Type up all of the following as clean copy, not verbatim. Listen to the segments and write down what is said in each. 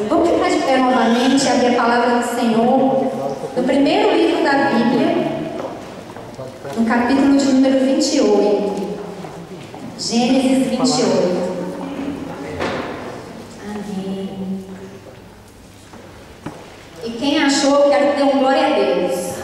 Vamos ficar de pé novamente e abrir a palavra do Senhor no primeiro livro da Bíblia, no capítulo de número 28. Gênesis 28. Amém. E quem achou, quero ter um glória a Deus.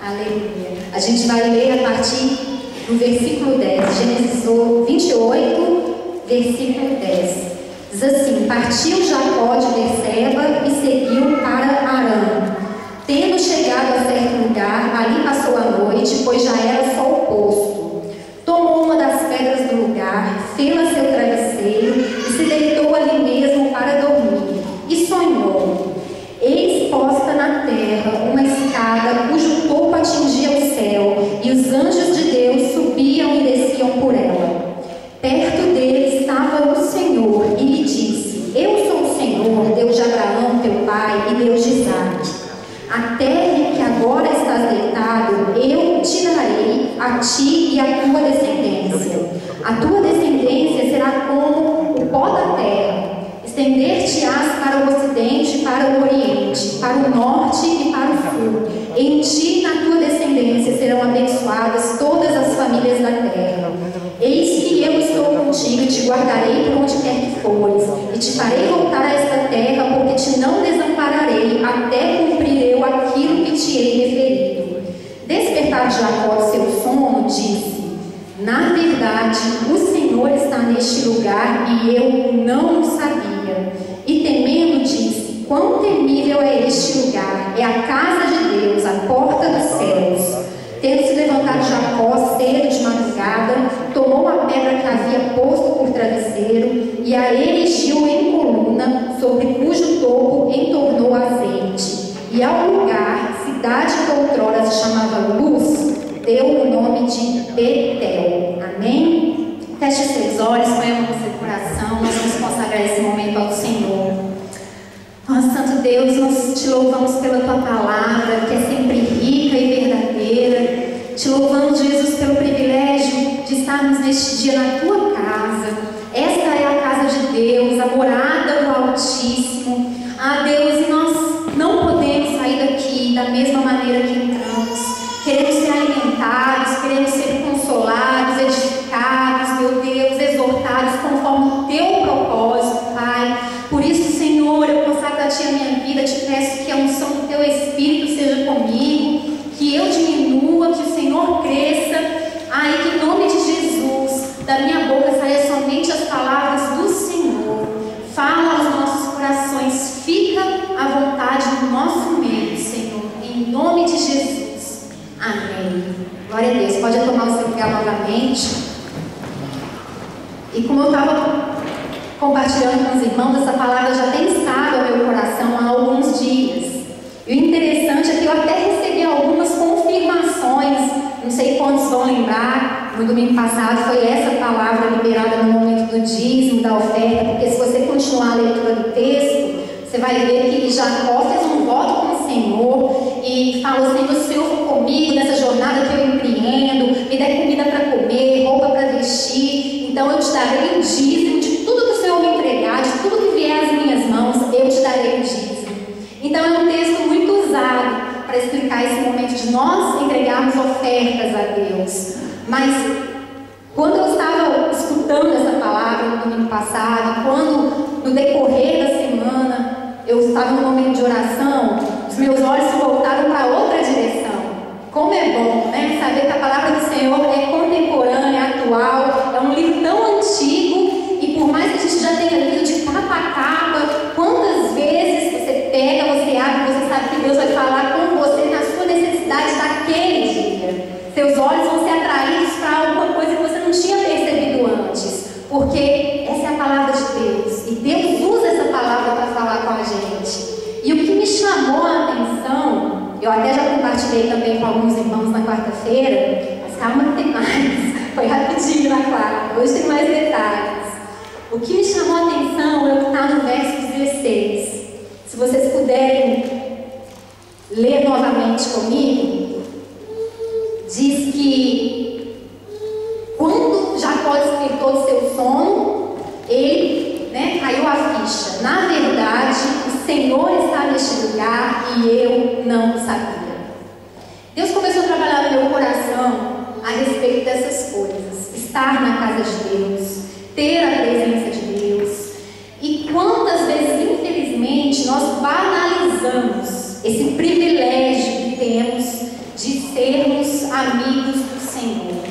Aleluia. A gente vai ler a partir do versículo 10. Gênesis 28, versículo 10. Diz assim: partiu Jacó de Berseba e seguiu para Harã. Tendo chegado a certo lugar, ali passou a noite, pois já era sol posto. Tomou uma das pedras do lugar, fê-la seu travesseiro e se deitou ali mesmo para dormir. E sonhou: eis posta na terra uma escada cujo topo atingia o céu, e os anjos de Deus subiam e desciam por ela. Perto dele estava o Senhor e lhe disse: eu sou o Senhor, Deus de Abraão, teu pai, e Deus de Isaque. A terra em que agora estás deitado, eu te darei a ti e a tua descendência. A tua descendência será como o pó da terra. Estender-te-ás para o ocidente e para o oriente, para o norte e para o sul. Em ti e na tua descendência serão abençoadas todas as famílias da terra. Eis que eu estou contigo e te guardarei por onde quer que fores, e te farei voltar a esta terra, porque te não desampararei, até cumprir eu aquilo que te hei referido. Despertado Jacó do seu sono, disse: na verdade, o Senhor está neste lugar e eu não o sabia. E temendo, disse: quão temível é este lugar! É a casa de Deus, a porta dos céus. Tendo se levantado Jacó cedo de madrugada, tomou a pedra que havia posto por travesseiro e a erigiu em coluna, sobre cujo topo entornou azeite. E ao lugar, cidade que outrora se chamava Luz, deu o nome de Betel. Amém? Feche os seus olhos, põe a mão no seu coração. Nós vamos consagrar esse momento ao Senhor. Ó Santo Deus, nós te louvamos pela tua palavra, que é sempre rica e verdadeira. Te louvamos, Jesus, pelo privilégio de estarmos neste dia na tua casa. Esta é a casa de Deus, a morada do Altíssimo. Ah, Deus, e nós não podemos sair daqui da mesma maneira que entramos. Queremos ser alimentados, queremos ser consolados, edificados, meu Deus, exortados conforme o teu propósito, Pai. Por isso, Senhor, eu consagro a ti a minha vida, te peço que a unção do teu Espírito seja comigo, que eu diminua, que o Senhor cresça. Ai, que em nome de Jesus, da minha boca saia somente as palavras do Senhor. Fala aos nossos corações, fica à vontade no nosso meio, Senhor, em nome de Jesus. Amém. Glória a Deus. Pode tomar o seu lugar novamente. E como eu estava compartilhando com os irmãos, essa palavra já tem estado ao meu coração há alguns dias. E o interessante é que eu até recebi algumas confirmações. Não sei quantos vão lembrar. No domingo passado foi essa palavra liberada no momento do dízimo, da oferta. Porque se você continuar a leitura do texto, você vai ver que Jacó fez um voto com o Senhor e falou: Senhor, se o Senhor for comigo nessa jornada que eu empreendo, me dê comida para comer, roupa para vestir, então eu te darei o dízimo de tudo que o Senhor me entregar, de tudo que vier às minhas mãos, eu te darei o dízimo. Então é um texto muito usado para explicar esse momento de nós entregarmos ofertas a Deus. Mas quando eu estava escutando essa palavra no domingo passado, quando no decorrer da semana eu estava no momento de oração, os meus olhos se voltaram para outra direção. Como é bom, né? Saber que a palavra do Senhor é contemporânea, atual, é um livro tão antigo, e por mais que a gente já tenha lido de capa a capa, quantas vezes você pega, você abre, você sabe que Deus vai falar com você na sua necessidade daquele dia. Seus olhos vão ser atraídos para alguma coisa que você não tinha percebido antes, porque essa é a palavra de Deus, e Deus usa essa palavra para falar com a gente. E o que me chamou a atenção, eu até já compartilhei também com alguns irmãos na quarta-feira, mas calma que tem mais, foi rapidinho na quarta, hoje tem mais detalhes. O que me chamou a atenção é o que está no verso 16. Se vocês puderem ler novamente comigo, diz que quando Jacó despertou do seu sono, ele caiu a ficha. Na verdade, o Senhor está neste lugar e eu não sabia. Deus começou a trabalhar no meu coração a respeito dessas coisas. Estar na casa de Deus, ter a presença de Deus. E quantas vezes, infelizmente, nós banalizamos esse privilégio que temos de sermos amigos do Senhor.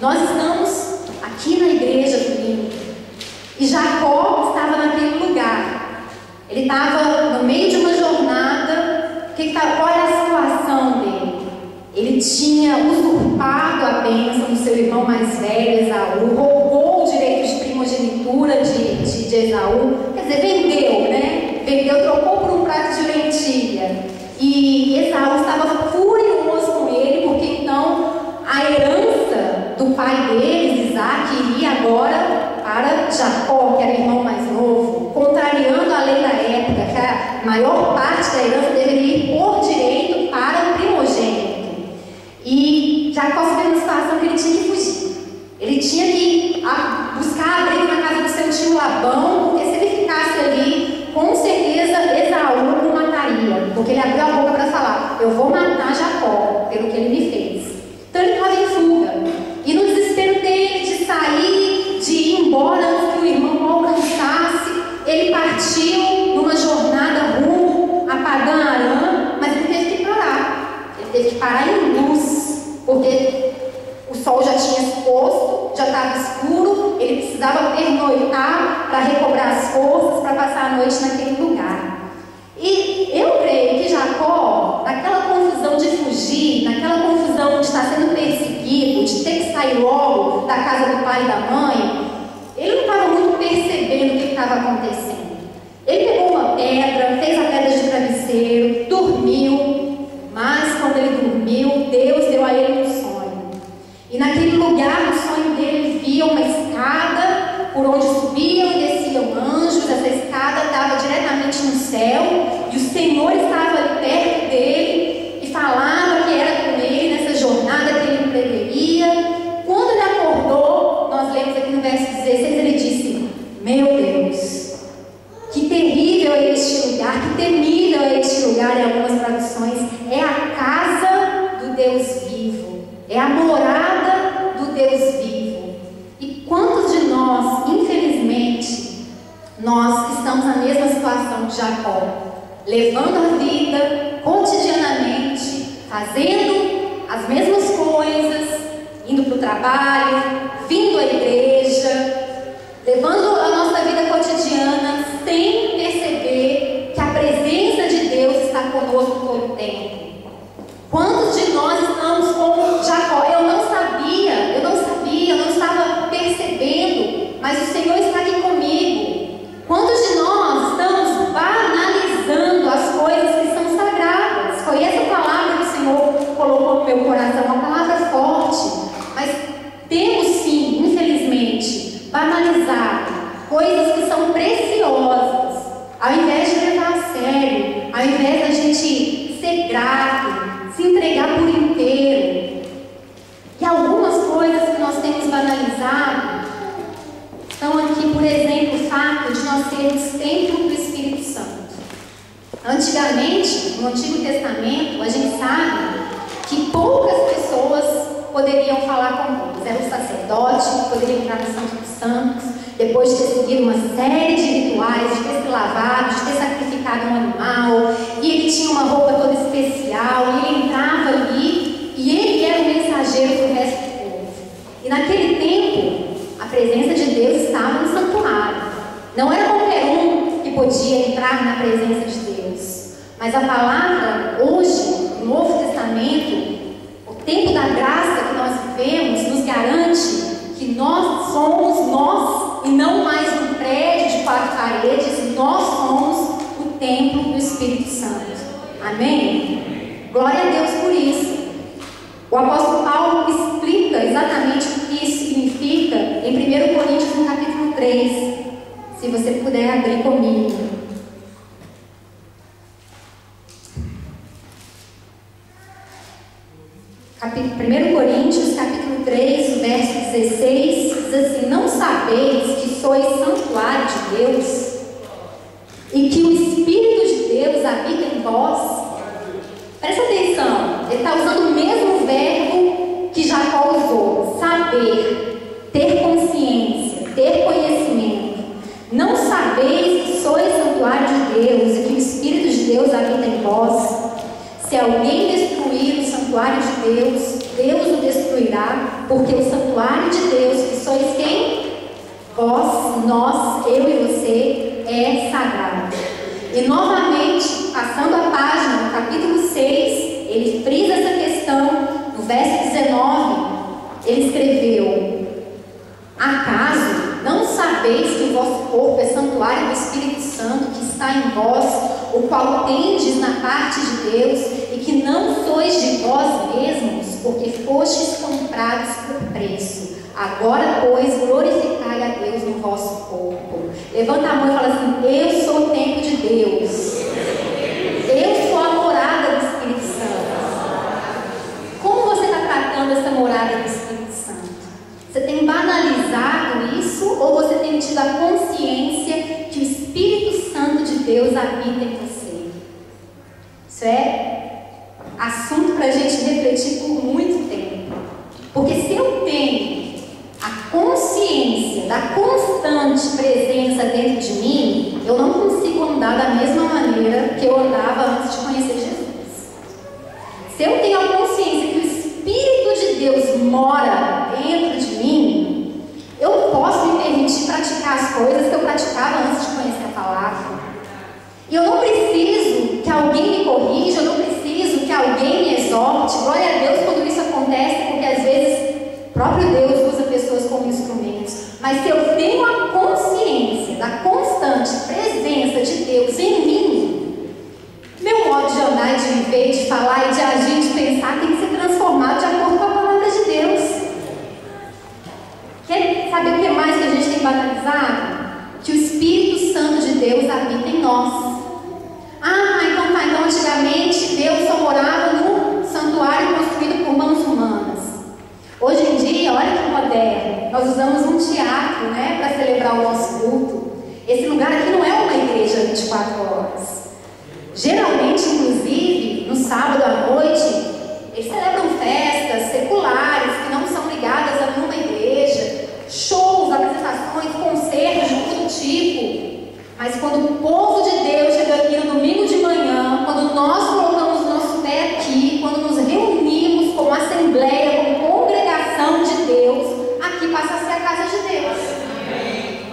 Nós estamos aqui na igreja domingo e Jacó estava naquele lugar. Ele estava no meio de uma jornada. Qual era a situação dele? Ele tinha usurpado a bênção do seu irmão mais velho, Esaú, roubou o direito de primogenitura de Esaú, quer dizer, vendeu, né? Vendeu, trocou por um prato de lentilha. E Esaú estava furioso com ele, porque então a herança do pai deles, Isaac, iria agora para Jacó, que era o irmão mais novo, contrariando a lei da época, que a maior parte da herança deveria ir por direito para o primogênito. E Jacó se vê numa situação que ele tinha que fugir. Ele tinha que buscar abrigo na casa do seu tio Labão, porque se ele ficasse ali, com certeza Esaú o mataria, porque ele abriu a boca para falar: eu vou matar Jacó pelo que ele me fez. Então ele estava em fuga. E no desespero dele de sair, de ir embora antes que o irmão o alcançasse, ele partiu numa jornada rumo a Padã-Arã, mas ele teve que parar. Ele teve que parar em luz, porque o sol já tinha se posto, já estava escuro, ele precisava pernoitar para recobrar as forças, para passar a noite naquele lugar. E eu creio que Jacó, naquela confusão de fugir, naquela confusão de estar sendo perseguido, de ter que sair logo da casa do pai e da mãe, ele não estava muito percebendo o que estava acontecendo. Ele pegou uma pedra, fez a pedra de travesseiro, dormiu, mas quando ele dormiu, Deus deu a ele um sonho. E naquele lugar, no sonho dele, ele via uma escada por onde subiam e desciam anjos. Essa escada dava diretamente no céu, e o Senhor estava ali perto dele e falava que era com ele nessa jornada que ele empreenderia. Quando ele acordou, nós lemos aqui no verso 16, ele disse: meu Deus, que terrível é este lugar, que temível é este lugar. Em algumas traduções, é a casa do Deus vivo, é a morada do Deus vivo. E quantos de nós, infelizmente, nós estamos na mesma situação de Jacó, levando a vida cotidianamente, fazendo as mesmas coisas, indo para o trabalho, vindo à igreja, levando a nossa vida cotidiana sem perceber que a presença de Deus está conosco todo o tempo. Quantos de nós estamos como Jacó? Eu não estava percebendo, mas o Senhor está aqui comigo. Quantos de nós estamos banalizando as coisas que são sagradas? Foi essa palavra que o Senhor colocou no meu coração, uma palavra forte. Mas temos sim, infelizmente, banalizado coisas que são preciosas, ao invés de levar a sério, ao invés da gente ser grato, se entregar por inteiro. E algumas coisas que nós temos banalizado estão aqui, por exemplo, o fato de nós sermos templo do Espírito Santo. Antigamente, no Antigo Testamento, a gente sabe que poucas pessoas poderiam falar com Deus. Era o sacerdote que poderia entrar no Santo dos Santos, depois de ter seguido uma série de rituais, de ter se lavado, de ter sacrificado um animal, e ele tinha uma roupa toda especial, e ele entrava ali, e ele era o mensageiro para o resto do povo. E naquele tempo, a presença de Deus estava no santuário. Não era qualquer um que podia entrar na presença de Deus. Mas a palavra, hoje, no Novo Testamento, o tempo da graça que nós vivemos, nos garante que nós somos nós, e não mais um prédio de 4 paredes, nós somos o templo do Espírito Santo. Amém? Glória a Deus por isso. O apóstolo Paulo explica exatamente o que isso significa em 1 Coríntios, no capítulo 3. Se você puder abrir comigo. 1 Coríntios, capítulo 3, verso 16, diz assim: não sabeis que sois santuário de Deus e que o Espírito de Deus habita em vós. Presta atenção, ele está usando o mesmo verbo que Jacó usou: saber, ter consciência, ter conhecimento. Não sabeis que sois santuário de Deus e que o Espírito de Deus habita em vós? Se alguém destruir o santuário de Deus, Deus o destruirá, porque o santuário de Deus, que sois quem? Vós, nós, eu e você, é sagrado. E novamente, passando a página, no capítulo 6, ele frisa essa questão. No verso 19, ele escreveu: acaso não sabeis que o vosso corpo é santuário do Espírito Santo que está em vós, o qual tendes na parte de Deus, e que não sois de vós mesmos, porque fostes comprados por preço? Agora, pois, glorificai a Deus no vosso corpo. Levanta a mão e fala assim: eu sou o templo de Deus. Eu sou a morada do Espírito Santo. Como você está tratando essa morada do Espírito Santo? Você tem banalizado isso, ou você tem tido a consciência que o Espírito Santo de Deus habita em você? Isso é assunto para a gente refletir por muito tempo. Porque se eu tenho a consciência da constante presença dentro de mim, eu não consigo andar da mesma maneira que eu andava antes de conhecer Jesus. Se eu tenho a consciência que o Espírito de Deus mora dentro de mim, eu posso me permitir praticar as coisas que eu praticava antes de conhecer a palavra. E eu não preciso que alguém me corrija, eu não preciso que alguém me exorte. Glória a Deus quando isso acontece, porque às vezes o próprio Deus usa pessoas como instrumentos. Mas se eu tenho a consciência da constante presença de Deus em mim, meu modo de andar, de viver, de falar e de agir, de pensar tem que ser transformado de acordo com a palavra de Deus. Quer saber o que mais que a gente tem banalizado? Que o Espírito Santo de Deus habita em nós. Então antigamente Deus só morava no santuário construído por mãos humanas. Hoje em dia, olha que moderno, nós usamos um teatro, para celebrar o nosso culto. Esse lugar aqui não é uma igreja 24 horas. Geralmente, inclusive, no sábado à noite, eles celebram festas seculares que não são ligadas a nenhuma igreja, shows, apresentações, concertos de todo tipo. Mas quando o povo de Deus chega aqui no domingo de manhã, quando nós colocamos o nosso pé aqui, quando nos reunimos como assembleia, como congregação de Deus, aqui passa a ser a casa de Deus.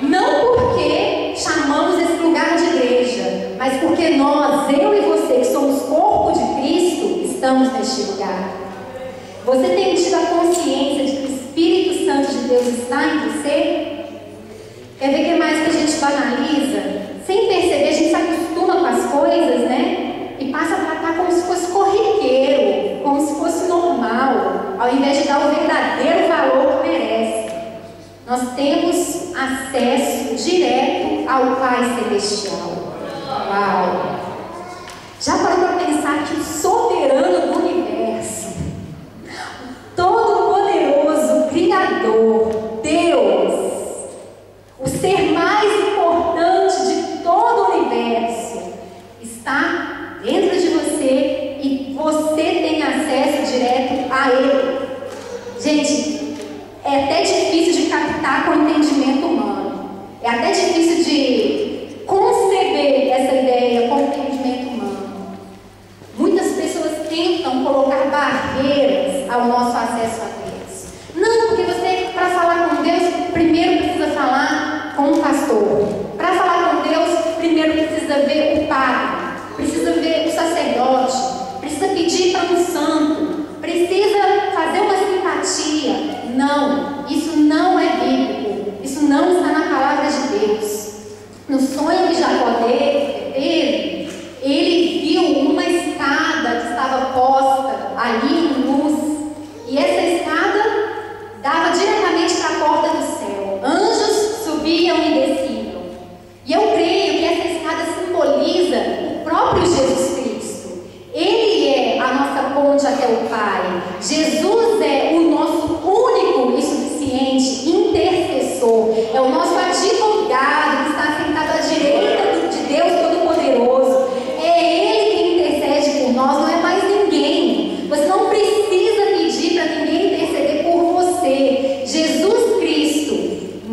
Não porque chamamos esse lugar de igreja, mas porque nós, eu e você, que somos corpo de Cristo, estamos neste lugar. Você tem tido a consciência de que o Espírito Santo de Deus está em você? Quer ver o que mais que a gente banaliza? Sem perceber, a gente se acostuma com as coisas, e passa a tratar como se fosse corriqueiro, como se fosse normal, ao invés de dar o verdadeiro valor que merece. Nós temos acesso direto ao Pai Celestial. Uau! Já parou para pensar que o soberano do universo, todo-poderoso, Criador, Deus, o ser mais importante de todo o universo, está dentro de você e você tem acesso direto a Ele? Gente, é até difícil de captar com o entendimento humano. É até difícil de conceber essa ideia com o entendimento humano. Muitas pessoas tentam colocar barreiras ao nosso acesso a Deus. Não, porque você, para falar com Deus, primeiro precisa falar com um pastor. Para falar com Deus, primeiro precisa ver o padre, precisa ver o sacerdote, precisa pedir para um santo, precisa fazer uma simpatia. Não, isso não é bíblico, isso não está na palavra de Deus. No sonho que Jacó teve, ele viu uma escada que estava posta ali em luz, e essa escada dava diretamente para a porta do céu. Anjos subiam e desciam. E eu creio que essa escada simboliza o próprio Jesus Cristo. Ele é a nossa ponte até o Pai. Jesus é o nosso único e suficiente intercessor. É o nosso advogado que está sentado à direita de Deus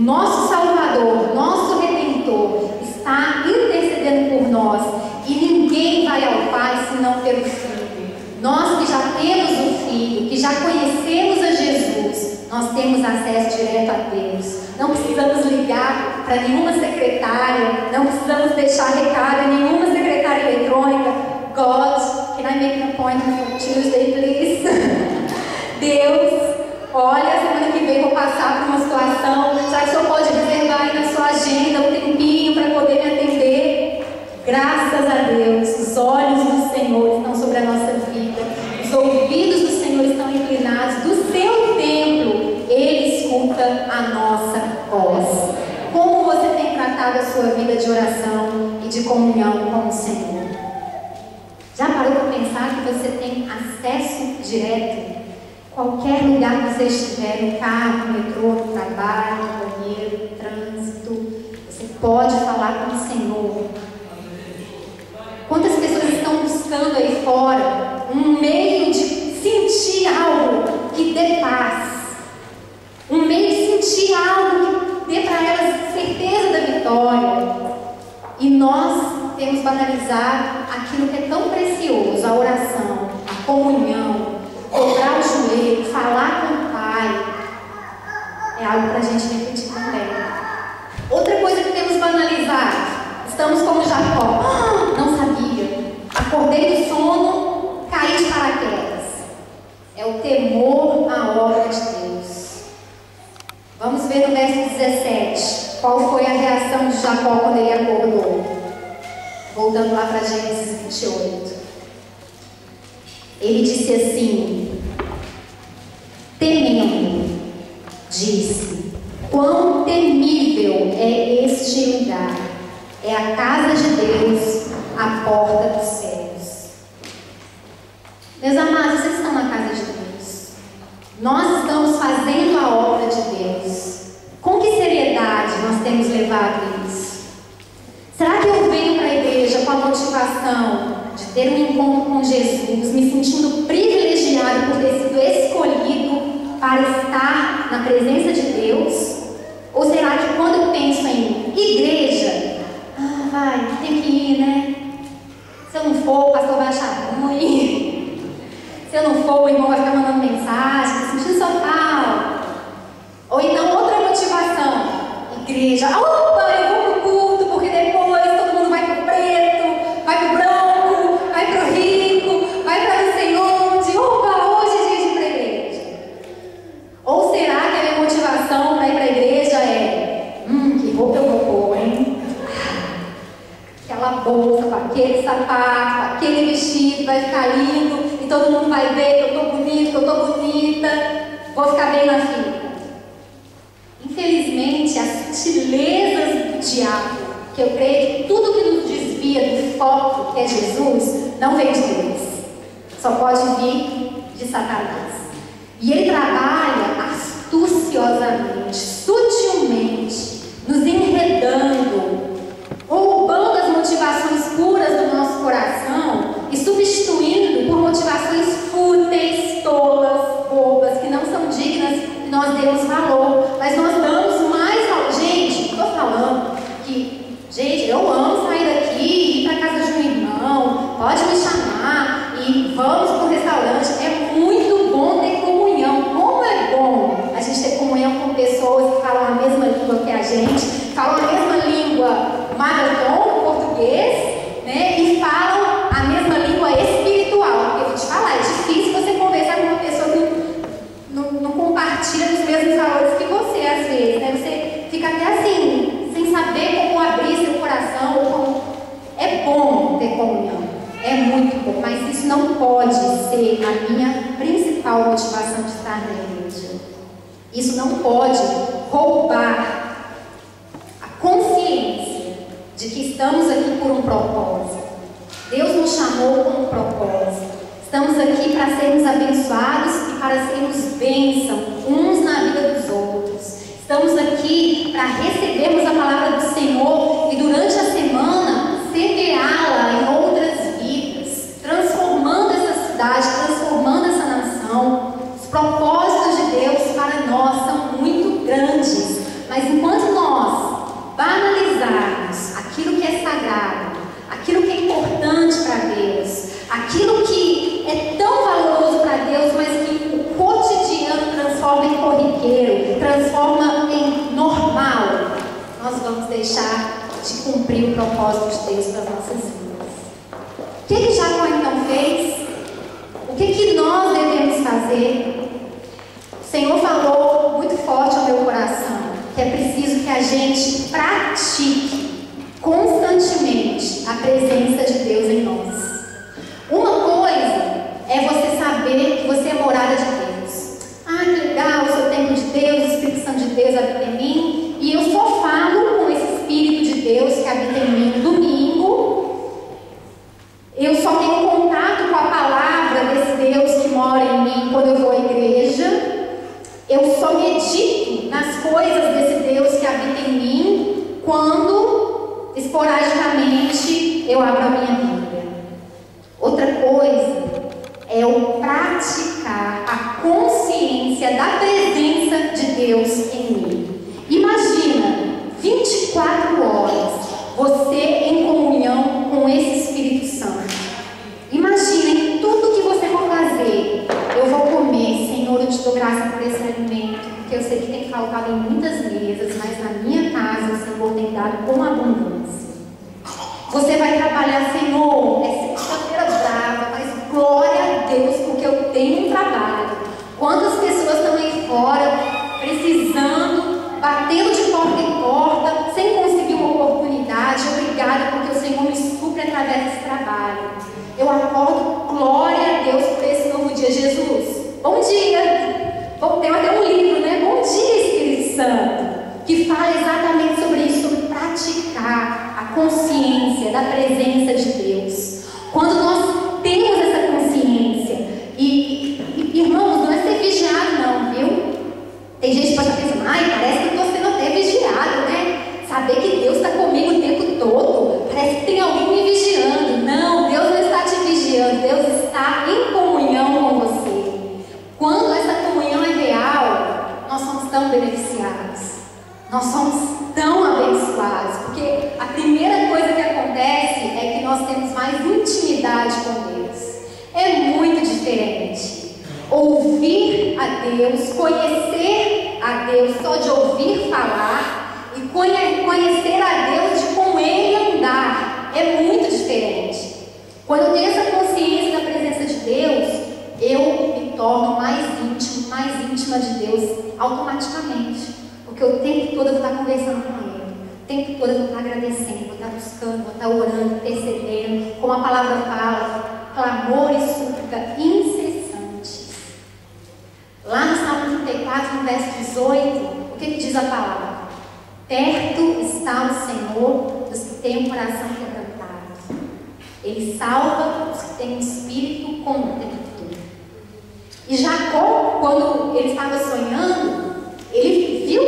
nosso Salvador, nosso Redentor, está intercedendo por nós. E ninguém vai ao Pai senão pelo Filho. Nós que já temos o Filho, que já conhecemos a Jesus, nós temos acesso direto a Deus. Não precisamos ligar para nenhuma secretária, não precisamos deixar recado em nenhuma secretária eletrônica. God, can I make an appointment for Tuesday, please? Deus, olha, semana que vem vou passar por uma situação. Será que o senhor pode reservar aí na sua agenda um tempinho para poder me atender? Graças a Deus, os olhos do Senhor estão sobre a nossa vida, os ouvidos do Senhor estão inclinados do seu templo, Ele escuta a nossa voz. Como você tem tratado a sua vida de oração e de comunhão com o Senhor? Já parou para pensar que você tem acesso direto? Qualquer lugar que você estiver, no carro, no metrô, no trabalho, no banheiro, no trânsito, você pode falar com o Senhor. Quantas pessoas estão buscando aí fora um meio de sentir algo que dê paz, um meio de sentir algo que dê para elas certeza da vitória? E nós temos banalizado aquilo que é tão precioso, a oração, a comunhão, dobrar o joelho, falar com o Pai. É algo para a gente refletir também. Outra coisa que temos banalizado, estamos como Jacó. Não sabia. Acordei do sono, caí de paraquedas. É o temor à obra de Deus. Vamos ver no verso 17. Qual foi a reação de Jacó quando ele acordou? Voltando lá para Gênesis 28. Ele disse assim, temendo, disse: quão temível é este lugar! É a casa de Deus, a porta dos céus. Meus amados, vocês estão na casa de Deus. Nós estamos fazendo a obra de Deus. Com que seriedade nós temos levado isso? Será que eu venho para a igreja com a motivação de ter um encontro com Jesus, me sentindo privilegiado por ter sido escolhido para estar na presença de Deus? Ou será que quando eu penso em igreja, vai, tem que ir, né? Se eu não for, o pastor vai achar ruim. Se eu não for, o irmão vai ficar mandando mensagem, sentindo só falta. Ou então outra motivação, igreja, opa, eu vou pro culto, porque depois todo mundo vai pro preto, vai pro branco, vai pro rico, vai pra não sei onde, opa, hoje é dia de ir pra igreja. Ou será que a minha motivação para ir pra igreja é, que roupa eu vou pôr, hein? Aquela bolsa, com aquele sapato, com aquele vestido, vai ficar lindo, e todo mundo vai ver que eu tô bonito, que eu tô bonita, vou ficar bem na fila. Infelizmente, as sutilezas do diabo, que eu creio que tudo que nos desvia do foco que é Jesus, não vem de Deus. Só pode vir de Satanás. E ele trabalha astuciosamente, sutilmente, nos enredando, roubando as motivações puras do nosso coração e substituindo por motivações fúteis, tolas, bobas, que não são dignas que nós demos valor, mas nós damos mais valor. Gente, estou falando que, gente, eu amo sair daqui, ir para casa de um irmão, pode me chamar e vamos para o restaurante. É muito bom ter comunhão. Como é bom a gente ter comunhão com pessoas que falam a mesma língua que a gente, falam a mesma língua maratom, português, né? E falam a mesma língua espiritual. Porque eu vou te falar, é difícil você conversar com uma pessoa que não compartilha os mesmos valores que você, às vezes, né? Você fica até assim, sem saber como abrir seu coração, ou como... É bom ter comunhão, é muito bom, mas isso não pode ser a minha principal motivação de estar na igreja. Isso não pode roubar a consciência de que estamos aqui por um propósito. Deus nos chamou com um propósito. Estamos aqui para sermos abençoados e para sermos bênção uns na vida dos outros. Estamos aqui para recebermos a palavra do Senhor e durante a semana semeá-la em outras vidas, transformando essa cidade, transformando essa nação. Os propósitos de Deus para nós são muito grandes, mas enquanto corriqueiro, transforma em normal, nós vamos deixar de cumprir o propósito de Deus para as nossas vidas. O que Jacó então fez? O que nós devemos fazer? O Senhor falou muito forte ao meu coração que é preciso que a gente pratique constantemente a presença de Deus em nós. Uma coisa é você saber que você é morada de Deus. Ah, que legal, eu sou templo de Deus, o Espírito Santo de Deus habita em mim, e eu só falo com esse Espírito de Deus que habita em mim no domingo. Eu só tenho contato com a palavra desse Deus que mora em mim quando eu vou à igreja. Eu só medito nas coisas desse Deus que habita em mim quando, esporadicamente, eu abro a minha Bíblia. Outra coisa é o praticar a consciência da presença de Deus em mim. Imagina 24 horas você em comunhão com esse Espírito Santo. Imagina em tudo que você for fazer. Eu vou comer, Senhor, eu te dou graça por esse alimento, porque eu sei que tem faltado em muitas mesas, mas na minha casa o Senhor tem dado com abundância. Você vai trabalhar, Senhor, é sexta-feira brava, mas glória a Deus, porque eu tenho um trabalho. Quantas pessoas estão aí fora, precisando, batendo de porta em porta, sem conseguir uma oportunidade? Obrigada, porque o Senhor me supre através desse trabalho. Eu acordo, glória a Deus por esse novo dia. Jesus, bom dia. Tem até um livro, né? Bom dia, Espírito Santo, que fala exatamente sobre isso, sobre praticar a consciência da presença de Deus. Quando nós temos essa consciência, e irmãos, não é ser vigiado não, viu? Tem gente que pode estar pensando, ai, parece que eu estou sendo até vigiado, né? Saber que Deus está comigo o tempo todo, parece que tem alguém me vigiando. Não, Deus não está te vigiando, Deus está em comunhão com você. Quando essa comunhão é real, nós somos tão beneficiados, nós somos tão abençoados, porque a primeira coisa que acontece é que nós temos mais intimidade com Deus. É muito diferente ouvir a Deus, conhecer a Deus só de ouvir falar, e conhecer a Deus de com Ele andar. É muito diferente. Quando eu tenho essa consciência da presença de Deus, eu me torno mais íntimo, mais íntima de Deus automaticamente, porque o tempo todo eu vou estar conversando com Ele, o tempo todo eu vou estar agradecendo, vou estar buscando, vou estar orando, percebendo, como a palavra fala, clamor e súplica incessantes. Lá no Salmo 34, no verso 18, o que diz a palavra? Perto está o Senhor dos que têm um coração quebrantado. Ele salva os que têm um espírito contrito. E Jacó, quando ele estava sonhando, ele viu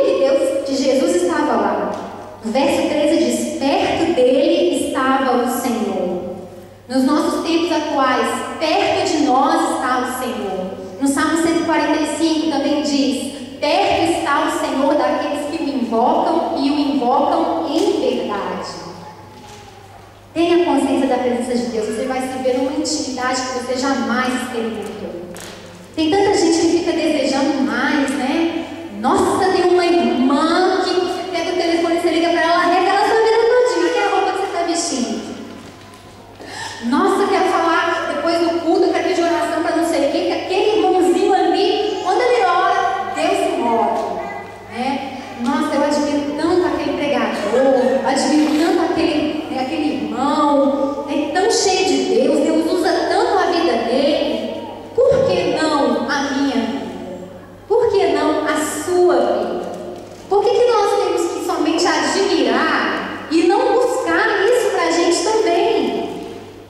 que Jesus estava lá. No verso 13 diz, perto dele estava o Senhor. Nos nossos tempos atuais, perto de nós está o Senhor. No Salmo 145 também diz, perto está o Senhor daqueles que o invocam e o invocam em verdade. Tenha consciência da presença de Deus, você vai se ver numa intimidade que você jamais experimentou. Tem tanta gente que fica desejando mais, né? Nossa, tem uma irmã que você pega o telefone, você liga para ela, revela a sua vida todinha, que é a roupa que você está vestindo. Nossa, quero falar depois do culto, eu quero pedir oração para não sei o quê, que aquele irmãozinho ali, quando ele ora, Deus se move, né? Nossa, eu admiro tanto aquele pregador, admiro tanto aquele irmão, né? Tão cheio de Deus, Deus usa tanto a vida dele. Por que não a minha vida? Por que não a sua vida? Por que nós temos que somente admirar e não buscar isso para a gente também?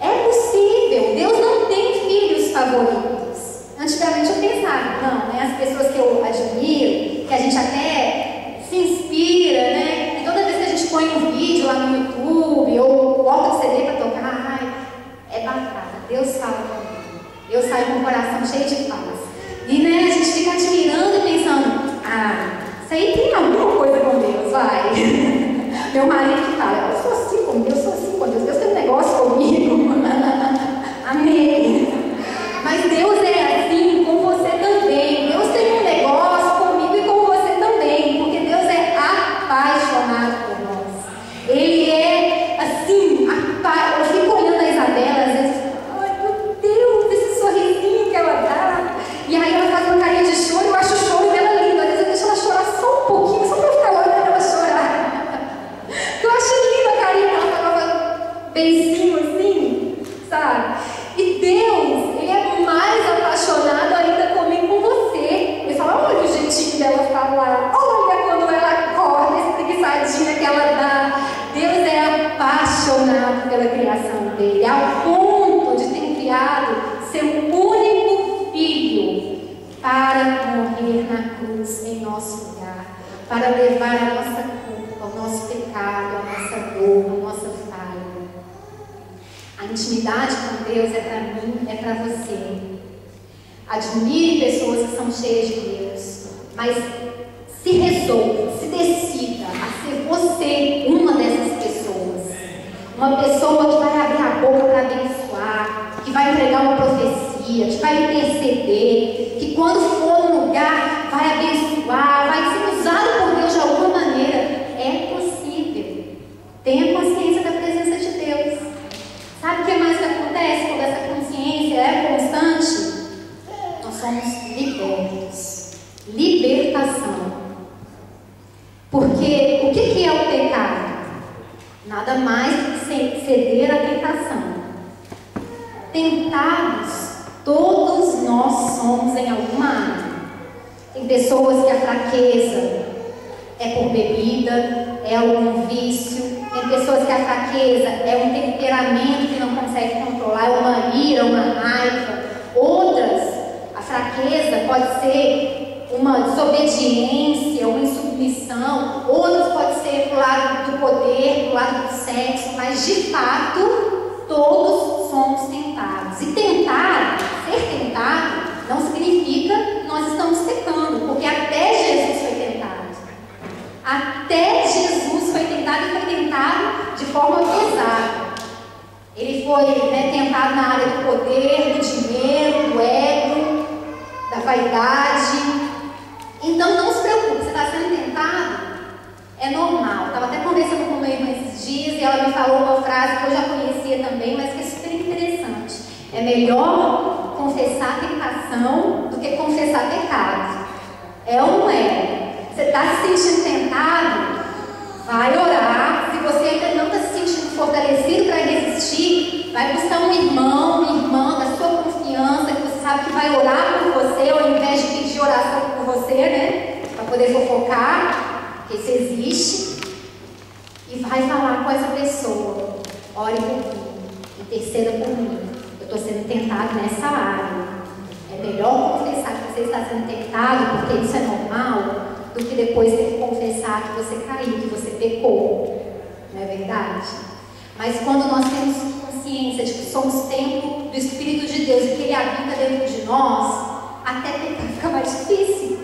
É possível. Deus não tem filhos favoritos. Antigamente eu pensava, não, né? As pessoas que eu admiro, que a gente até se inspira, né? E toda vez que a gente põe um vídeo lá no YouTube ou bota o CD para tocar, ai, é batata. Deus fala comigo. Eu saio com o coração cheio de paz. E né, a gente fica admirando e pensando, isso aí tem alguma coisa com Deus, vai. Meu marido que fala, eu sou assim com Deus, Deus tem um negócio comigo. Amém. Mas Deus é assim com você também. Deus tem um negócio comigo e com risadinha que ela dá. Deus é apaixonado pela criação dele, ao ponto de ter enviado seu único filho para morrer na cruz em nosso lugar, para levar a nossa culpa, o nosso pecado, a nossa dor, a nossa falha. A intimidade com Deus é para mim, é para você. Admire pessoas que são cheias de Deus, mas se resolva, se decida a ser você uma dessas pessoas. Uma pessoa que vai abrir a boca para abençoar, que vai entregar uma profecia, que vai interceder, que quando for no lugar vai abençoar, vai ser usado por Deus de alguma maneira. É possível. Tenha consciência da presença de Deus. Sabe o que mais que acontece quando essa consciência é constante? Nós somos libertos. Libertação. Porque o que é o pecado? Nada mais do que ceder à tentação. Tentados, todos nós somos em alguma área. Tem pessoas que a fraqueza é por bebida, é algum vício. Tem pessoas que a fraqueza é um temperamento que não consegue controlar, é uma ira, uma raiva. Outras, a fraqueza pode ser uma desobediência, uma insubmissão. Outras pode ser pro lado do poder, pro lado do sexo. Mas de fato, todos somos tentados. E tentar, ser tentado, não significa que nós estamos pecando, porque até Jesus foi tentado. Até Jesus foi tentado e foi tentado de forma pesada. Ele foi tentado na área do poder, do dinheiro, do ego, da vaidade. Então não se preocupe, você está sendo tentado, é normal. Estava até conversando com uma irmã esses dias e ela me falou uma frase que eu já conhecia também, mas que é super interessante. É melhor confessar tentação do que confessar pecado. É ou não é? Você está se sentindo tentado? Vai orar. Se você ainda não está se sentindo fortalecido para resistir, vai buscar um irmão, uma irmã da sua confiança, que você sabe que vai orar por você, ao invés de pedir oração por você, né? Para poder fofocar, porque isso existe. E vai falar com essa pessoa. Ore por mim, interceda por mim. Eu estou sendo tentado nessa área. É melhor confessar que você está sendo tentado, porque isso é normal, do que depois ter que confessar que você caiu, que você pecou. Não é verdade? Mas quando nós temos consciência de que somos templo do Espírito de Deus e que Ele habita dentro de nós, até pecar fica mais difícil.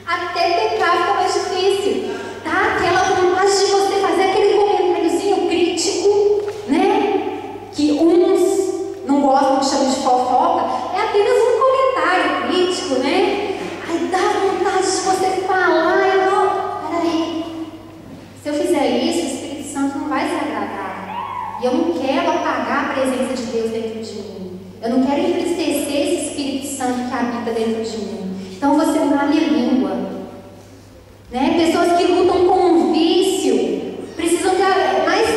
Até pecar fica mais difícil. Tá? Aquela vontade de você fazer aquele comentáriozinho crítico, né? Que uns não gostam, que chamam de fofoca. É apenas um comentário crítico, né? Aí dá vontade de você falar. Peraí. Se eu fizer isso, o Espírito Santo não vai se agradar. E eu não quero apagar a presença de Deus dentro de mim. Eu não quero entristecer esse Espírito Santo que habita dentro de mim. Então você usa a minha língua. Né? Pessoas que lutam com um vício precisam que é mais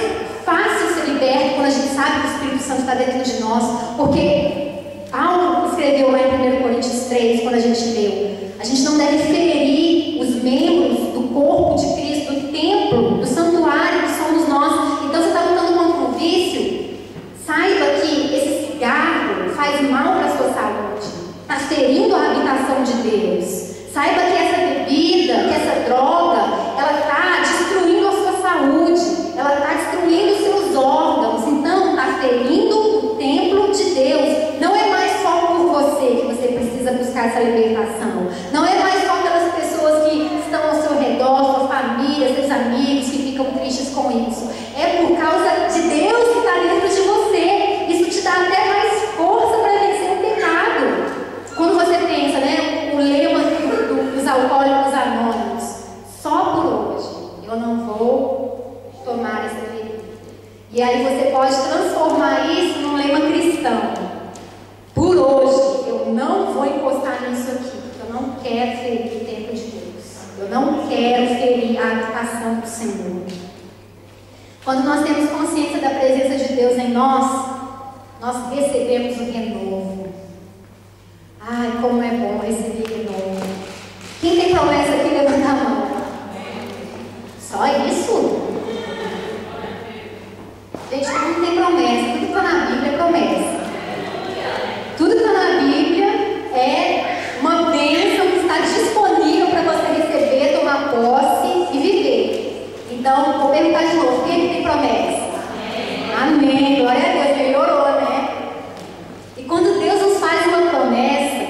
fácil ser liberto quando a gente sabe que o Espírito Santo está dentro de nós. Porque Paulo escreveu lá em 1 Coríntios 3, quando a gente leu, a gente não deve ferir os membros do corpo de Cristo, do templo, do santuário que somos nós. Então você está lutando contra um vício, saiba que esse cigarro faz mal para a sua saúde, está ferindo a habitação de Deus. Saiba que essa bebida, que essa droga, ela está destruindo a sua saúde, ela está destruindo os seus órgãos. Então está ferindo o templo de Deus. Não é mais só por você que você precisa buscar essa libertação. Não é mais só pelas pessoas que estão ao seu redor, sua família, seus amigos que ficam tristes com isso. É por causa de Deus que está dentro de você. Isso te dá até mais força para vencer o pecado. Quando você pensa, né, o lema dos alcoólicos anônimos, só por hoje eu não vou tomar essa bebida. E aí você pode transformar isso num lema cristão. Por hoje eu não vou encostar nisso aqui, porque eu não quero ferir o templo de Deus. Eu não quero ferir a habitação do Senhor. Quando nós temos consciência da presença de Deus em nós, nós recebemos o renovo. Ai, como é bom receber renovo. Quem tem promessa aqui, levanta a mão. Só isso? Então, vou perguntar de novo, quem tem promessa? Amém. Glória a Deus, melhorou, né? E quando Deus nos faz uma promessa,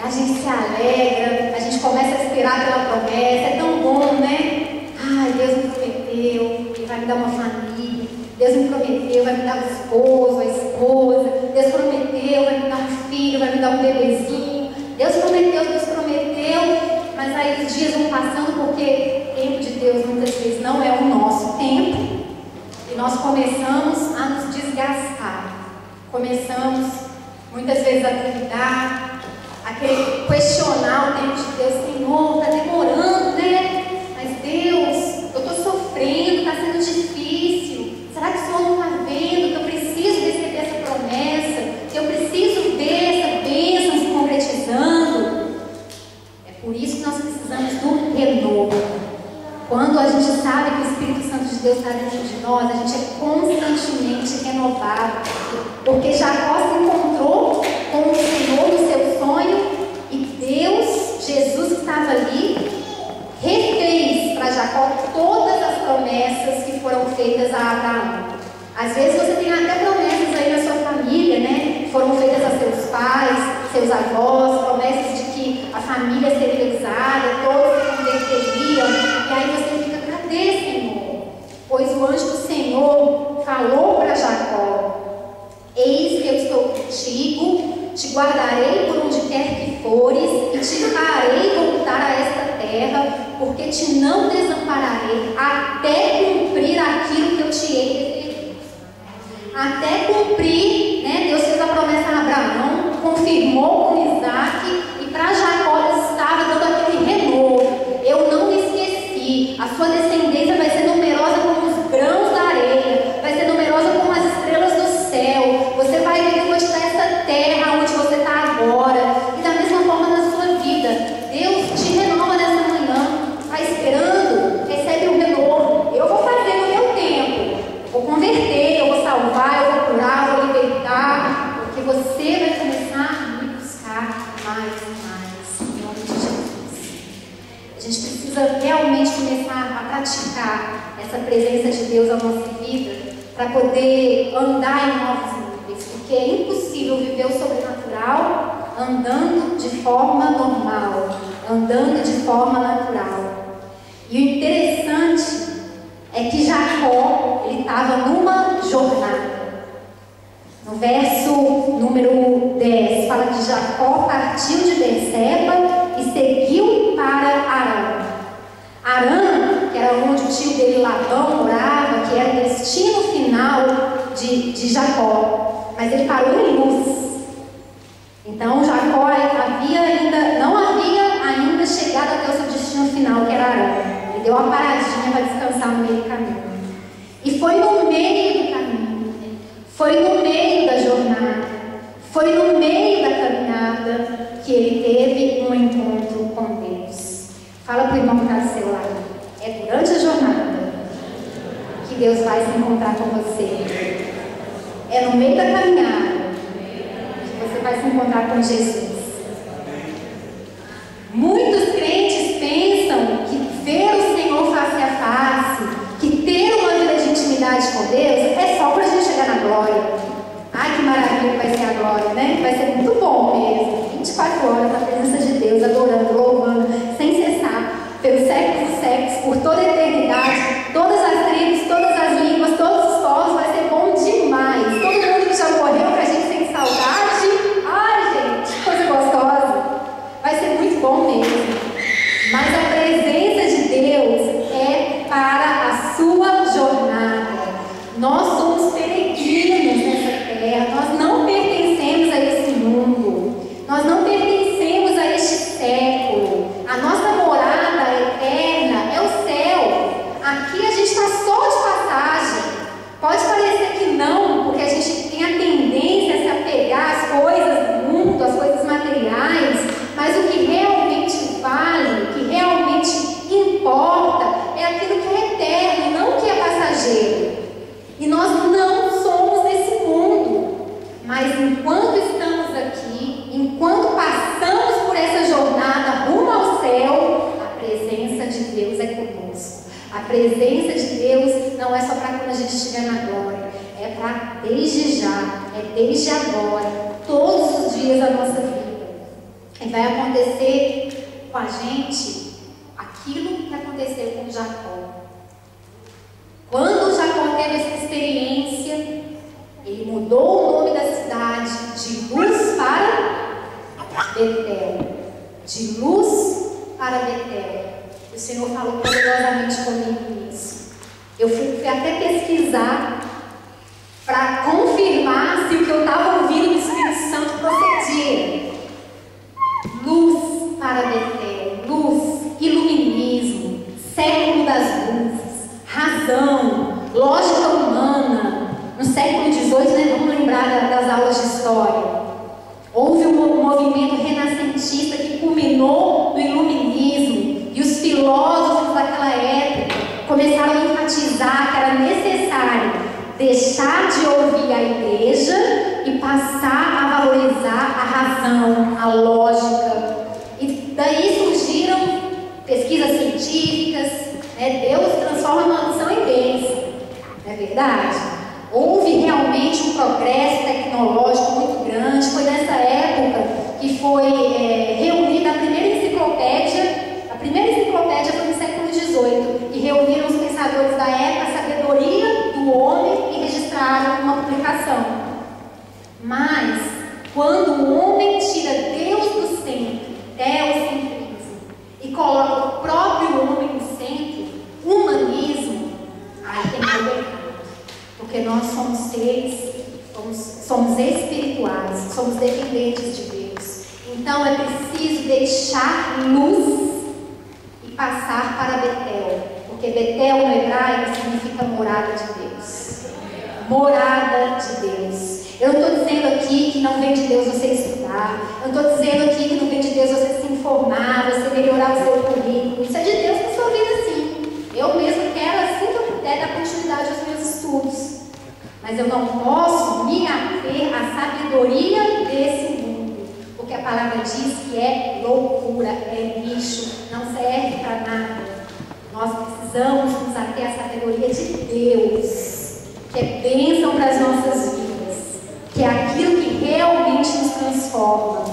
a gente se alegra, a gente começa a esperar pela promessa, é tão bom, né? Ai, Deus me prometeu, Ele vai me dar uma família, Deus me prometeu, vai me dar um esposo, a esposa, Deus prometeu, vai me dar um filho, vai me dar um bebezinho, Deus prometeu, mas aí os dias vão passando porque o tempo de Deus muitas vezes não é o nosso tempo. E nós começamos a nos desgastar, começamos muitas vezes a duvidar, a querer questionar o tempo de Deus. Senhor, está demorando, né? Mas Deus, eu estou sofrendo, está sendo difícil. Será que o Senhor não está vendo que eu preciso receber essa promessa, que eu preciso ver essa bênção se concretizando? É por isso que nós precisamos do renovo. Quando a gente sabe que o Espírito Santo de Deus está dentro de nós, a gente é constantemente renovado. Porque Jacó se encontrou com o Senhor no seu sonho e Deus, Jesus que estava ali, refez para Jacó todas as promessas que foram feitas a Abraão. Às vezes você tem até promessas aí na sua família, né? Foram feitas a seus pais, seus avós, promessas de que a família seria realizada, todos se converteriam. E aí você fica, cadê, Senhor? Pois o anjo do Senhor falou para Jacó: eis que eu estou contigo, te guardarei por onde quer que fores e te farei voltar a esta terra, porque te não desampararei até cumprir aquilo que eu te hei referido. Até cumprir, né? Deus fez a promessa a Abraão, confirmou com Isaac, e para Jacó estava dando aquele renovo. Eu não me esqueci, a sua descendência vai ser numerosa como os grãos da areia, vai ser numerosa como as estrelas do céu. Você vai ver que eu vou te dar essa terra onde você está agora. E da mesma forma na sua vida, Deus te renova nessa manhã. Está esperando? Recebe um renovo. Eu vou fazer no meu tempo, vou converter, eu vou salvar, eu vou curar, eu vou libertar, porque você vai começar a me buscar mais e mais, em nome de Jesus. A gente precisa realmente começar a praticar essa presença de Deus na nossa vida, para poder andar em novos níveis, porque é impossível viver o sobrenatural andando de forma normal, andando de forma natural. E o interessante é que Jacó, ele estava numa jornada. No verso número 10, fala que Jacó partiu de Berseba e seguiu para Harã. Harã, que era onde o tio dele Labão morava, que era o destino final de Jacó. Mas ele parou em Luz. Então Jacó não havia ainda chegado até o seu destino final, que era Harã. Ele deu uma paradinha para descansar no meio do caminho. E foi no meio do caminho, foi no meio da jornada, foi no meio da caminhada que ele teve um encontro com Deus. Fala para o irmão que está do seu lado. É durante a jornada que Deus vai se encontrar com você. É no meio da caminhada que você vai se encontrar com Jesus. Muitos crentes pensam que ver o Senhor face a face, que ter uma vida de intimidade com Deus é só para a gente chegar na glória. Ai, que maravilha vai ser a glória, né? Vai ser muito bom mesmo. 24 horas na presença de Deus, adorando, louvando, sem cessar, pelos séculos dos séculos, por toda a eternidade, todas as tribos, todas as línguas, todos os povos, vai ser bom demais. Todo mundo que já morreu, que a gente tem saudade, ai gente, coisa gostosa, vai ser muito bom mesmo. Mas a presença de Deus é para a sua jornada. Nós somos peregrinos nessa terra, nós não pertencemos a esse mundo, nós não pertencemos a este século. A nossa morada eterna é o céu. Aqui a gente está só de passagem. Pode parecer que não, porque a gente tem a tendência a se apegar às coisas do mundo, às coisas materiais, mas o que realmente vale, o que realmente importa é aquilo que é eterno, não o que é passageiro. E nós não somos desse mundo, mas enquanto estamos aqui, enquanto passamos por essa jornada rumo ao céu, a presença de Deus é conosco. A presença presença de Deus não é só para quando a gente estiver na glória, é para desde já, é desde agora, todos os dias da nossa vida. E vai acontecer com a gente aquilo que aconteceu com Jacó. Quando Jacó teve essa experiência, ele mudou o nome da cidade de Luz para Betel. De Luz para Betel. O Senhor falou poderosamente comigo nisso. Eu fui até pesquisar para confirmar se o que eu estava ouvindo do Espírito Santo procedia. Luz para Betel, luz, iluminismo, século das luzes, razão, lógica humana. No século XVIII, né, vamos lembrar das aulas de história. Houve um movimento renascentista que culminou no iluminismo, e os filósofos daquela época começaram a enfatizar que era necessário deixar de ouvir a igreja e passar a valorizar a razão, a lógica. E daí surgiram pesquisas científicas, né? Deus transforma maldição em bênção, não é verdade? Houve realmente um progresso tecnológico muito grande. Foi nessa época que foi reunida a primeira enciclopédia. A primeira enciclopédia foi no século XVIII, e reuniram os pensadores da época, a sabedoria do homem, e registraram uma publicação. Mas, quando o homem tira Deus do centro, teocentrismo, e coloca o próprio homem no centro, humanismo, aí tem problema. Porque nós somos seres, somos espirituais, somos dependentes de Deus. Então é preciso deixar luz e passar para Betel. Porque Betel no hebraico significa morada de Deus. Morada de Deus. Eu não estou dizendo aqui que não vem de Deus você estudar. Eu não estou dizendo aqui que não vem de Deus você se informar, você melhorar o seu currículo. Isso é de Deus para sua vida, sim. Eu mesmo quero, assim que eu puder, dar continuidade aos meus estudos. Mas eu não posso me ater à sabedoria desse mundo, porque a palavra diz que é loucura, é lixo, não serve para nada. Nós precisamos nos ater à sabedoria de Deus, que é bênção para as nossas vidas, que é aquilo que realmente nos transforma.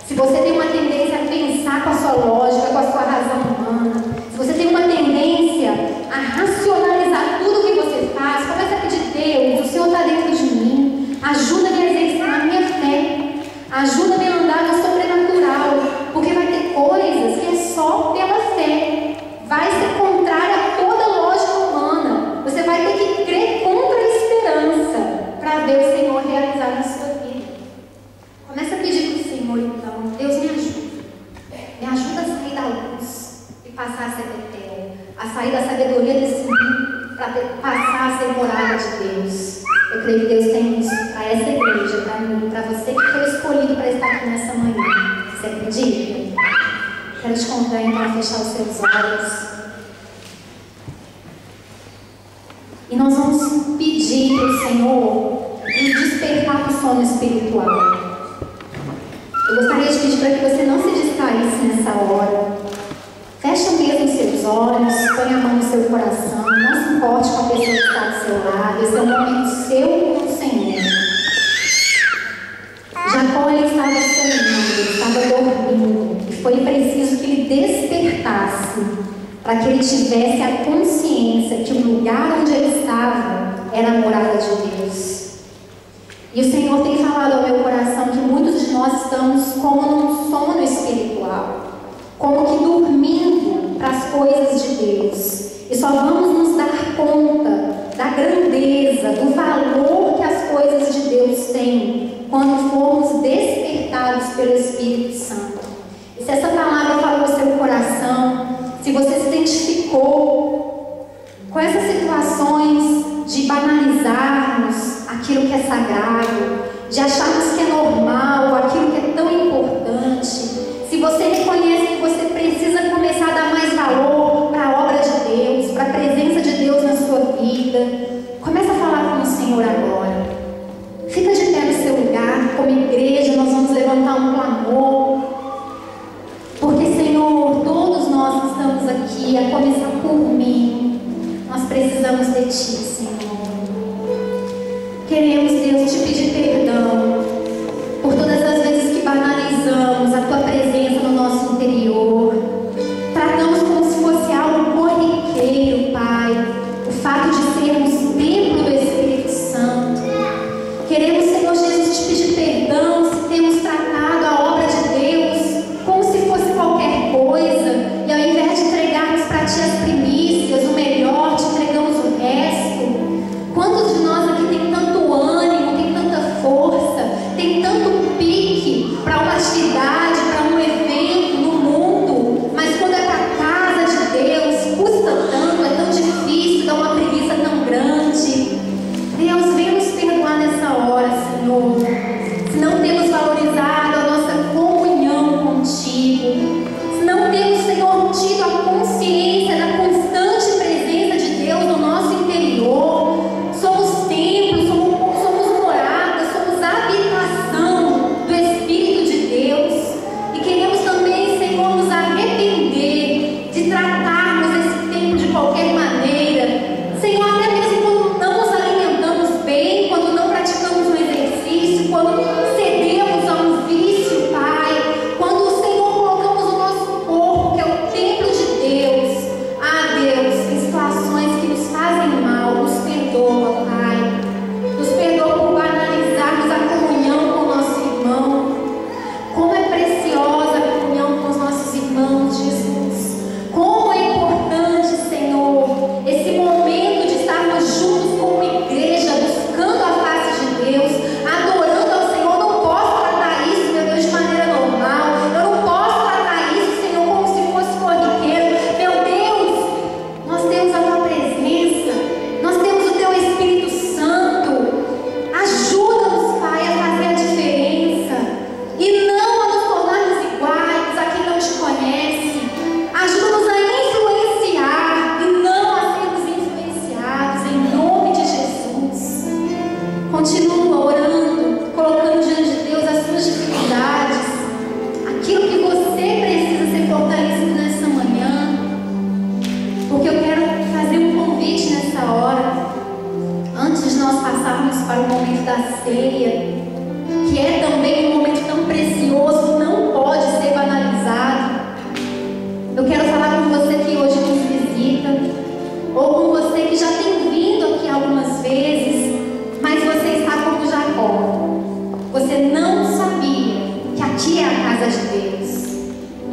Se você tem uma tendência a pensar com a sua lógica, com a sua razão humana, se você tem uma tendência a racionalizar tudo o que você faz, começa a pedir: Deus, o Senhor está dentro de mim, ajuda-me a exercitar a minha fé, ajuda-me a andar no sobrenatural, porque vai ter coisas que é só pela fé, vai ser contrária a toda lógica humana, você vai ter que crer contra a esperança para ver o Senhor realizar na sua vida. Começa a pedir para o Senhor, então: Deus, me ajuda a sair da luz e passar a ser Betel, a sair da sabedoria desse mundo para passar a ser morada de Deus. Eu creio que Deus tem isso para essa igreja, para mim, para você que foi escolhido para estar aqui nessa manhã. Você acredita? Quero te convidar então a fechar os seus olhos. E nós vamos pedir para o Senhor nos despertar do sono espiritual. Eu gostaria de pedir para que você não se distraísse nessa hora. Fecha mesmo os seus olhos, põe a mão no seu coração, não se importe com a pessoa que está do seu lado. Esse é um momento seu com o Senhor. Jacó, ele estava sonhando, ele estava dormindo, e foi preciso que ele despertasse para que ele tivesse a consciência que o lugar onde ele estava era a morada de Deus. E o Senhor tem falado ao meu coração que muitos de nós estamos como num sono espiritual, como que dormindo para as coisas de Deus, e só vamos nos dar conta da grandeza, do valor que as coisas de Deus têm quando formos despertados pelo Espírito Santo. E se essa palavra falou ao seu coração, se você se identificou com essas situações de banalizarmos aquilo que é sagrado, de acharmos que é normal, aquilo que é tão importante, se você reconhece que você precisa começar a dar mais valor para a obra de Deus, para a presença de Deus na sua vida, começa a falar com o Senhor agora. Fica de pé no seu lugar. Como igreja nós vamos levantar um clamor, porque, Senhor, todos nós que estamos aqui, a começar por mim, precisamos de Ti, Senhor. Queremos, Deus, Te pedir perdão por todas as vezes que banalizamos a Tua presença no nosso interior. Tratamos como se fosse algo corriqueiro, Pai, o fato de sermos templo do Espírito Santo. Queremos, Senhor Jesus, Te pedir perdão se temos tratado a obra de Deus como se fosse qualquer coisa, e ao invés de entregarmos para Ti as primícias, o melhor, Te entregamos o resto. Quantos de nós aqui tem tanto ânimo, tem tanta força, tem tanto pique para uma atividade, para um evento no mundo, mas quando é para casa de Deus, custa tanto, é tão difícil, dá uma preguiça tão grande. Deus, venha nos perdoar nessa hora, Senhor, se não temos valorizado a nossa comunhão contigo, se não temos, Senhor, tido a consciência da constante presença de Deus no nosso interior. Somos templos, somos moradas, somos habitação do Espírito de Deus, e queremos também, Senhor, nos arrepender de tratarmos esse templo de qualquer maneira, Senhor, até mesmo quando não nos alimentamos bem, quando não praticamos um exercício, quando cedemos a um vício, Pai, quando, Senhor, colocamos o nosso corpo, que é o templo de Deus, Deus, em situações que nos fazem mal, nos perdoa, Pai, nos perdoa por banalizarmos a comunhão com o nosso irmão. Como é preciosa a comunhão com os nossos irmãos, Jesus. Como é importante, Senhor, esse momento de estarmos juntos como igreja, buscando a face de Deus, adorando ao Senhor. Não posso tratar isso, meu Deus, de maneira normal. Eu não posso tratar isso, Senhor, como se fosse corriqueiro. Meu Deus, nós temos a Tua presença, nós temos o Teu Espírito Santo. Ajuda-nos, Pai, a fazer a diferença e não a nos tornarmos iguais a quem não Te conhece. Ajuda-nos a influenciar e não a sermos influenciados, em nome de Jesus. Continua orando, colocando diante de Deus as suas dificuldades, aquilo que você precisa ser fortalecido nessa manhã, porque eu quero fazer um convite nessa hora, antes de nós passarmos para o momento da ceia, que é também um momento tão precioso, não pode ser banalizado. Eu quero falar com você que hoje nos visita, ou com você que já tem vindo aqui algumas vezes, mas você está como Jacó. Você não sabia que aqui é a casa de Deus.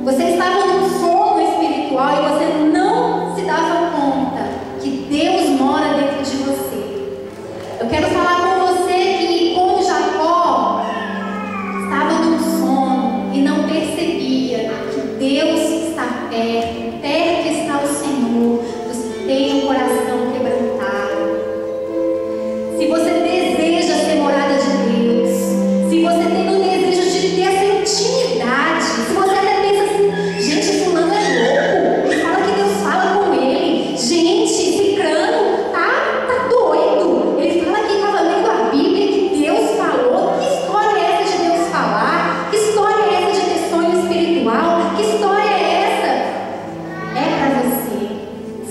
Você estava num sono espiritual e você não se dava conta que Deus mora dentro de você. Eu quero falar com você que, como Jacó, estava num sono e não percebia que Deus está perto está o Senhor, dos que têm o coração quebrantado. Se você deseja ser morada de Deus, se você tem o desejo de ter essa intimidade, se você até pensa assim, gente, fulano é louco, ele fala que Deus fala com ele, gente, cicrano tá doido, ele fala que estava lendo a Bíblia, que Deus falou. Que história é essa de Deus falar? Que história é essa de ter sonho espiritual? Que história é essa? É para você,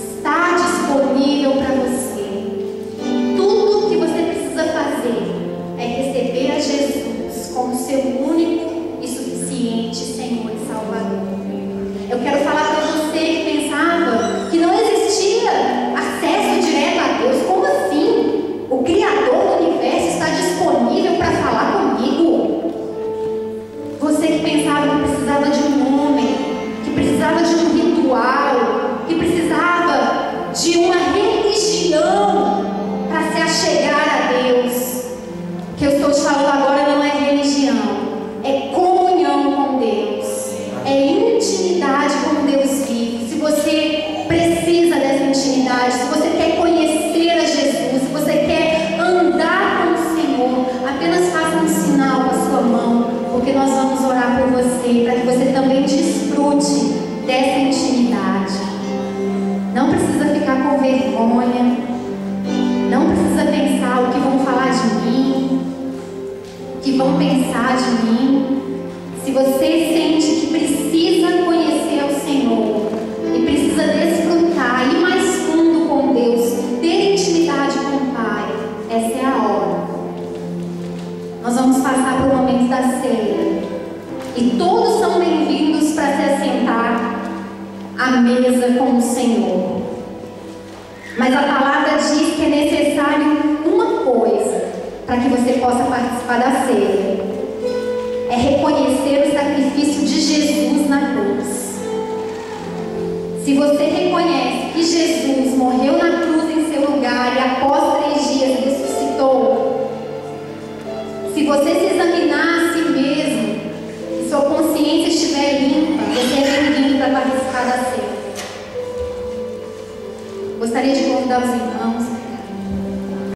está disponível para você. Tudo que você precisa fazer é receber a Jesus como seu único e suficiente Senhor e Salvador. Eu quero falar para você que pensava que não existia acesso direto a Deus. Como assim? O Criador do universo está disponível para falar comigo? Você que pensava que precisava de um homem, que precisava de um ritual, que precisava de uma religião para se achegar a Deus. O que eu estou te falando agora não é religião, é comunhão com Deus, é intimidade com Deus vivo. Se você precisa dessa intimidade, se você quer conhecer a Jesus, se você quer andar com o Senhor, apenas faça um sinal com a sua mão, porque nós vamos orar por você, para que você também desfrute dessa intimidade. Não precisa ficar com vergonha, não precisa pensar o que vão falar de mim, o que vão pensar de mim. Se você sente que precisa conhecer o Senhor e precisa desfrutar, ir mais fundo com Deus, da ceia. E todos são bem-vindos para se assentar à mesa com o Senhor. Mas a palavra diz que é necessário uma coisa para que você possa participar da ceia: é reconhecer o sacrifício de Jesus na cruz. Se você reconhece que Jesus morreu na cruz em seu lugar e após 3 dias ressuscitou, se você se examinar a si mesmo e sua consciência estiver limpa, você é bem-vindo para participar da ceia. Gostaria de convidar os irmãos